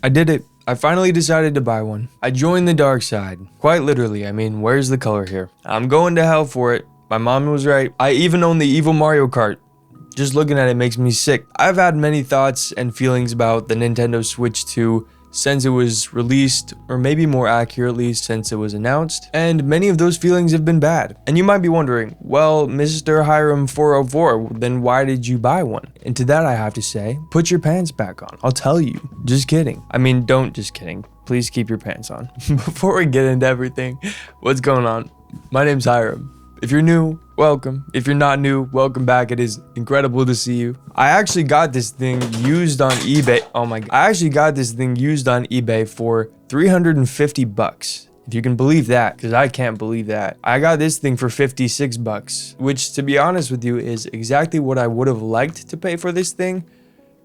I did it. I finally decided to buy one. I joined the dark side. Quite literally, I mean, where's the color here? I'm going to hell for it. My mom was right. I even own the evil Mario Kart. Just looking at it makes me sick. I've had many thoughts and feelings about the Nintendo Switch 2 since it was released, or maybe more accurately, since it was announced, and many of those feelings have been bad. And you might be wondering, well, Mr. Hiram 404, then why did you buy one? And to that I have to say, put your pants back on. I'll tell you. Just kidding. I mean, don't just kidding. Please keep your pants on. Before we get into everything, what's going on? My name's Hiram. If you're new, welcome. If you're not new, welcome back. It is incredible to see you. I actually got this thing used on eBay. Oh my God. I actually got this thing used on eBay for 350 bucks. If you can believe that, because I can't believe that. I got this thing for 56 bucks, which to be honest with you is exactly what I would have liked to pay for this thing.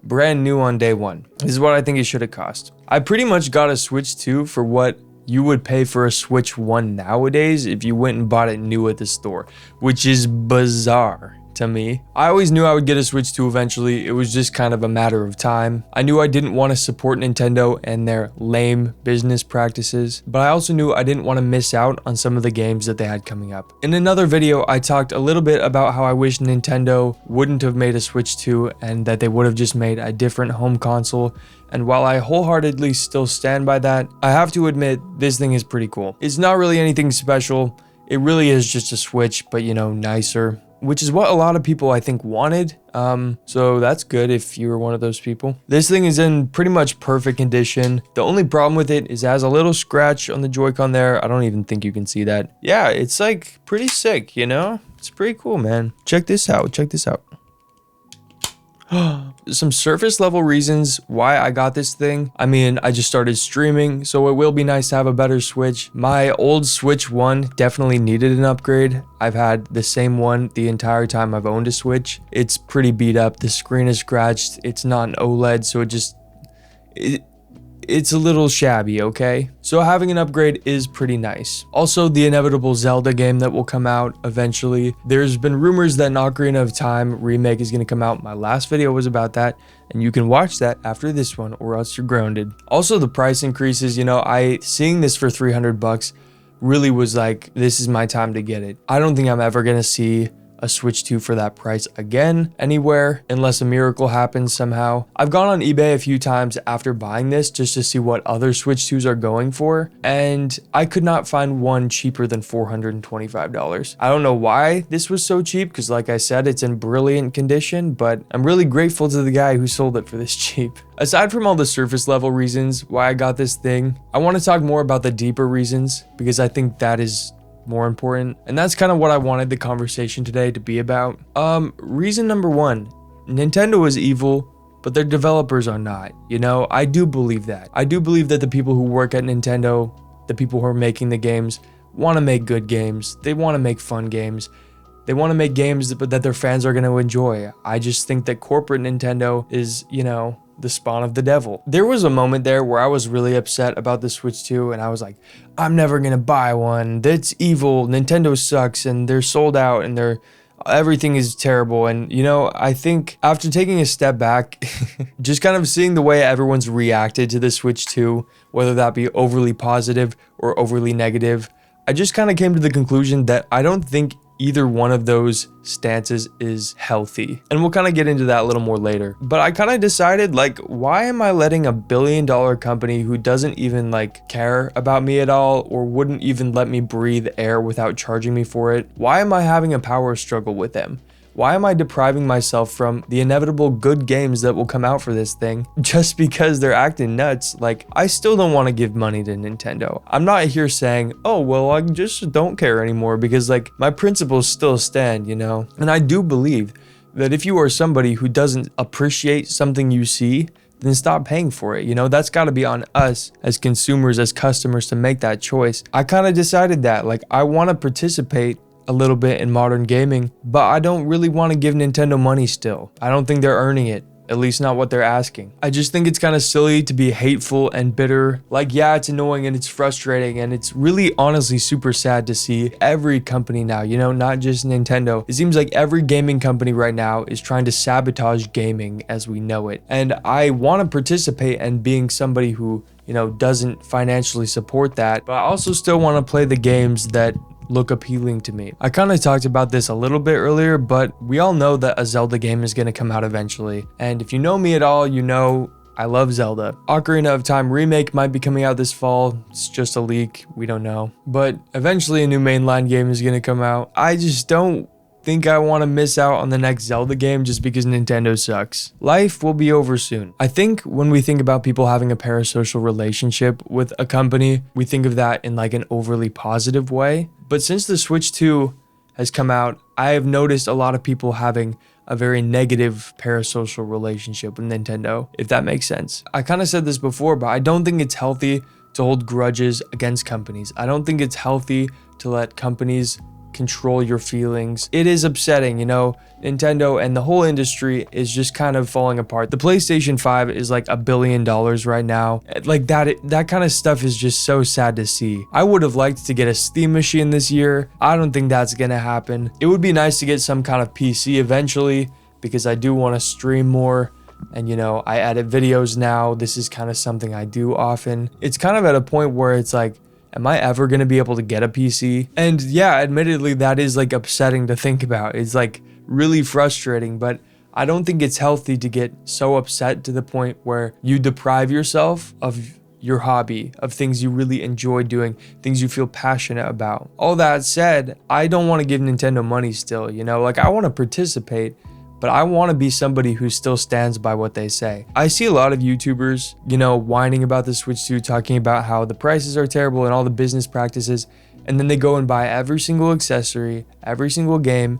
Brand new on day one. This is what I think it should have cost. I pretty much got a Switch 2 for what you would pay for a Switch 1 nowadays if you went and bought it new at the store, which is bizarre to me. I always knew I would get a Switch 2 eventually. It was just kind of a matter of time. I knew I didn't want to support Nintendo and their lame business practices, but I also knew I didn't want to miss out on some of the games that they had coming up. In another video, I talked a little bit about how I wish Nintendo wouldn't have made a Switch 2 and that they would have just made a different home console. And while I wholeheartedly still stand by that, I have to admit this thing is pretty cool. It's not really anything special. It really is just a Switch, but you know, nicer, which is what a lot of people I think wanted. So that's good if you were one of those people. This thing is in pretty much perfect condition. The only problem with it is it has a little scratch on the Joy-Con there. I don't even think you can see that. Yeah, it's like pretty sick, you know? It's pretty cool, man. Check this out. Check this out. Some surface level reasons why I got this thing. I mean, I just started streaming, so it will be nice to have a better Switch. My old Switch 1 definitely needed an upgrade. I've had the same one the entire time I've owned a Switch. It's pretty beat up. The screen is scratched. It's not an OLED, so it's a little shabby, okay? So having an upgrade is pretty nice. Also, the inevitable Zelda game that will come out eventually. There's been rumors that an Ocarina of Time remake is going to come out. My last video was about that, and you can watch that after this one or else you're grounded. Also, the price increases, you know, seeing this for 300 bucks really was like, this is my time to get it. I don't think I'm ever going to see a Switch 2 for that price again anywhere unless a miracle happens somehow. I've gone on eBay a few times after buying this just to see what other Switch 2s are going for, and I could not find one cheaper than $425. I don't know why this was so cheap, because like I said, it's in brilliant condition, but I'm really grateful to the guy who sold it for this cheap. Aside from all the surface level reasons why I got this thing, I want to talk more about the deeper reasons, because I think that is more important, and that's kind of what I wanted the conversation today to be about. Reason number one, Nintendo is evil, but their developers are not. You know, I do believe that. I do believe that the people who work at Nintendo, the people who are making the games, want to make good games. They want to make fun games. They want to make games that their fans are going to enjoy. I just think that corporate Nintendo is, you know, the spawn of the devil. There was a moment there where I was really upset about the Switch 2, and I was like, I'm never gonna buy one. That's evil. Nintendo sucks, and they're sold out, and everything is terrible. And you know, I think after taking a step back, just kind of seeing the way everyone's reacted to the Switch 2, whether that be overly positive or overly negative, I just kind of came to the conclusion that I don't think either one of those stances is healthy. And we'll kind of get into that a little more later. But I kind of decided, like, why am I letting a billion-dollar company who doesn't even like care about me at all, or wouldn't even let me breathe air without charging me for it? Why am I having a power struggle with them? Why am I depriving myself from the inevitable good games that will come out for this thing just because they're acting nuts? Like, I still don't want to give money to Nintendo. I'm not here saying, oh, well, I just don't care anymore, because like my principles still stand, you know? And I do believe that if you are somebody who doesn't appreciate something you see, then stop paying for it. You know, that's got to be on us as consumers, as customers, to make that choice. I kind of decided that, like, I want to participate a little bit in modern gaming, but I don't really want to give Nintendo money still. I don't think they're earning it. At least not what they're asking. I just think it's kind of silly to be hateful and bitter. Like, yeah, it's annoying and it's frustrating, and it's really honestly super sad to see every company now, you know, not just Nintendo. It seems like every gaming company right now is trying to sabotage gaming as we know it. And I want to participate in being somebody who, you know, doesn't financially support that, but I also still want to play the games that look appealing to me. I kind of talked about this a little bit earlier, but we all know that a Zelda game is going to come out eventually. And if you know me at all, you know I love Zelda. Ocarina of Time remake might be coming out this fall. It's just a leak, we don't know. But eventually a new mainline game is going to come out. I just don't think I want to miss out on the next Zelda game just because Nintendo sucks. Life will be over soon. I think when we think about people having a parasocial relationship with a company, we think of that in like an overly positive way. But since the Switch 2 has come out, I have noticed a lot of people having a very negative parasocial relationship with Nintendo, if that makes sense. I kind of said this before, but I don't think it's healthy to hold grudges against companies. I don't think it's healthy to let companies control your feelings. It is upsetting, you know. Nintendo and the whole industry is just kind of falling apart. The PlayStation 5 is like $1 billion right now. Like that kind of stuff is just so sad to see. I would have liked to get a Steam machine this year. I don't think that's gonna happen. It would be nice to get some kind of PC eventually because I do want to stream more. And you know, I edit videos now. This is kind of something I do often. It's kind of at a point where it's like, am I ever going to be able to get a PC? And yeah, admittedly, that is like upsetting to think about. It's like really frustrating, but I don't think it's healthy to get so upset to the point where you deprive yourself of your hobby, of things you really enjoy doing, things you feel passionate about. All that said, I don't want to give Nintendo money still, you know, like I want to participate, but I want to be somebody who still stands by what they say. I see a lot of YouTubers, you know, whining about the Switch 2, talking about how the prices are terrible and all the business practices, and then they go and buy every single accessory, every single game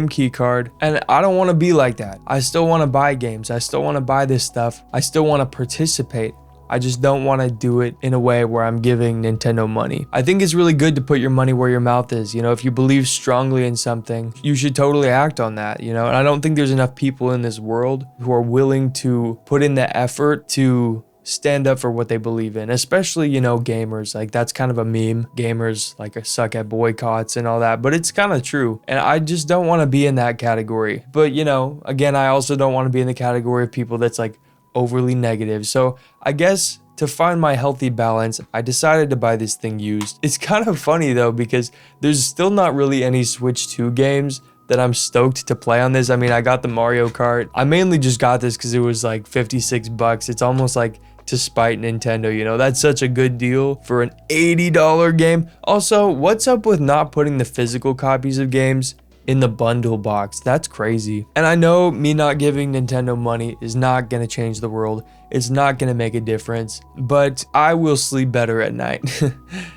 key card, and I don't want to be like that. I still want to buy games. I still want to buy this stuff. I still want to participate. I just don't want to do it in a way where I'm giving Nintendo money. I think it's really good to put your money where your mouth is. You know, if you believe strongly in something, you should totally act on that, you know? And I don't think there's enough people in this world who are willing to put in the effort to stand up for what they believe in, especially, you know, gamers. Like that's kind of a meme. Gamers like suck at boycotts and all that, but it's kind of true. And I just don't want to be in that category. But, you know, again, I also don't want to be in the category of people that's like overly negative. So I guess to find my healthy balance, I decided to buy this thing used. It's kind of funny though, because there's still not really any Switch 2 games that I'm stoked to play on this. I mean, I got the Mario Kart. I mainly just got this because it was like 56 bucks. It's almost like to spite Nintendo, you know, that's such a good deal for an $80 game. Also, what's up with not putting the physical copies of games in the bundle box? That's crazy. And I know me not giving Nintendo money is not gonna change the world. It's not gonna make a difference, but I will sleep better at night.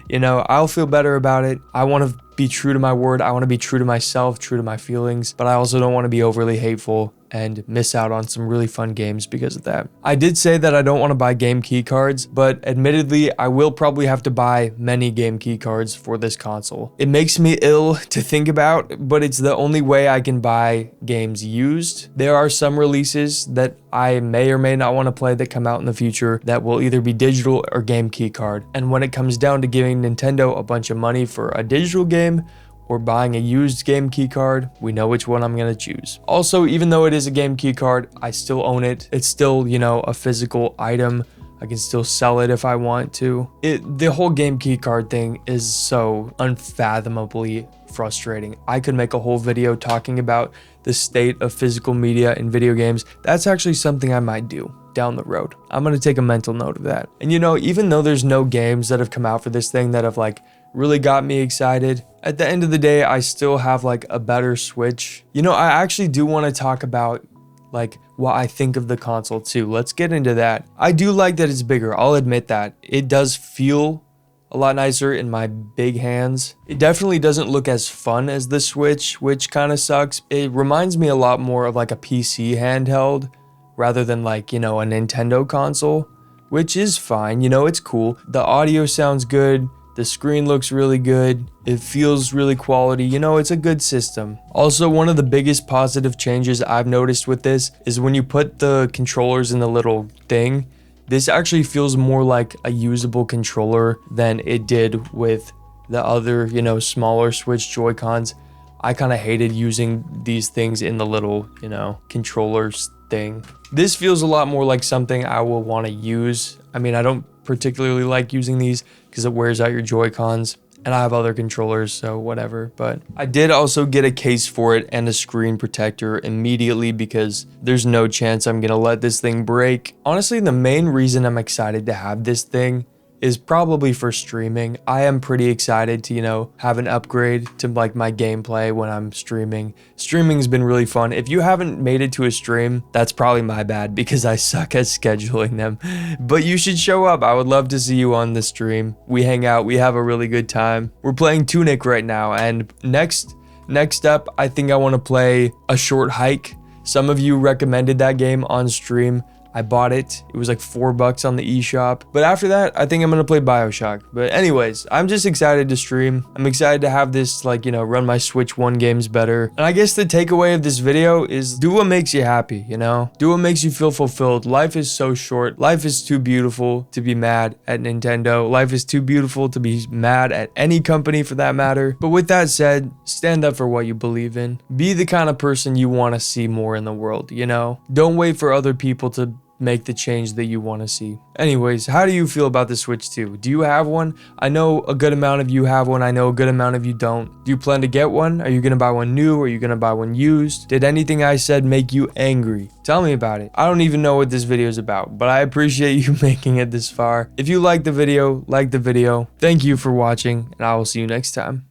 You know, I'll feel better about it. I want to be true to my word. I want to be true to myself, true to my feelings, but I also don't want to be overly hateful and miss out on some really fun games because of that. I did say that I don't want to buy game key cards, but admittedly, I will probably have to buy many game key cards for this console. It makes me ill to think about, but it's the only way I can buy games used. There are some releases that I may or may not want to play that come out in the future that will either be digital or game key card. And when it comes down to giving Nintendo a bunch of money for a digital game, or buying a used game key card, we know which one I'm gonna choose. Also, even though it is a game key card, I still own it. It's still, you know, a physical item. I can still sell it if I want to. The whole game key card thing is so unfathomably frustrating. I could make a whole video talking about the state of physical media in video games. That's actually something I might do down the road. I'm gonna take a mental note of that. And you know, even though there's no games that have come out for this thing that have like really got me excited, at the end of the day, I still have like a better Switch. You know, I actually do want to talk about like what I think of the console too. Let's get into that. I do like that it's bigger. I'll admit that. It does feel a lot nicer in my big hands. It definitely doesn't look as fun as the Switch, which kind of sucks. It reminds me a lot more of like a PC handheld rather than like, you know, a Nintendo console, which is fine. You know, it's cool. The audio sounds good. The screen looks really good. It feels really quality. You know, it's a good system. Also, one of the biggest positive changes I've noticed with this is when you put the controllers in the little thing, this actually feels more like a usable controller than it did with the other, you know, smaller Switch Joy-Cons. I kind of hated using these things in the little, you know, controllers thing. This feels a lot more like something I will want to use. I mean, I don't particularly like using these because it wears out your Joy-Cons, and I have other controllers, so whatever. But I did also get a case for it and a screen protector immediately because there's no chance I'm gonna let this thing break. Honestly, the main reason I'm excited to have this thing is probably for streaming. I am pretty excited to, you know, have an upgrade to like my gameplay when I'm streaming. Streaming's been really fun. If you haven't made it to a stream, that's probably my bad because I suck at scheduling them. But you should show up. I would love to see you on the stream. We hang out, we have a really good time. We're playing Tunic right now, and next up, I think I want to play A Short Hike. Some of you recommended that game on stream. I bought it. It was like $4 on the eShop. But after that, I think I'm gonna play BioShock. But anyways, I'm just excited to stream. I'm excited to have this, like, you know, run my Switch 1 games better. And I guess the takeaway of this video is do what makes you happy, you know? Do what makes you feel fulfilled. Life is so short. Life is too beautiful to be mad at Nintendo. Life is too beautiful to be mad at any company for that matter. But with that said, stand up for what you believe in. Be the kind of person you want to see more in the world, you know? Don't wait for other people to make the change that you want to see. Anyways, how do you feel about the Switch 2? Do you have one? I know a good amount of you have one. I know a good amount of you don't. Do you plan to get one? Are you gonna buy one new? Are you gonna buy one used? Did anything I said make you angry? Tell me about it. I don't even know what this video is about, but I appreciate you making it this far. If you liked the video, like the video. Thank you for watching, and I will see you next time.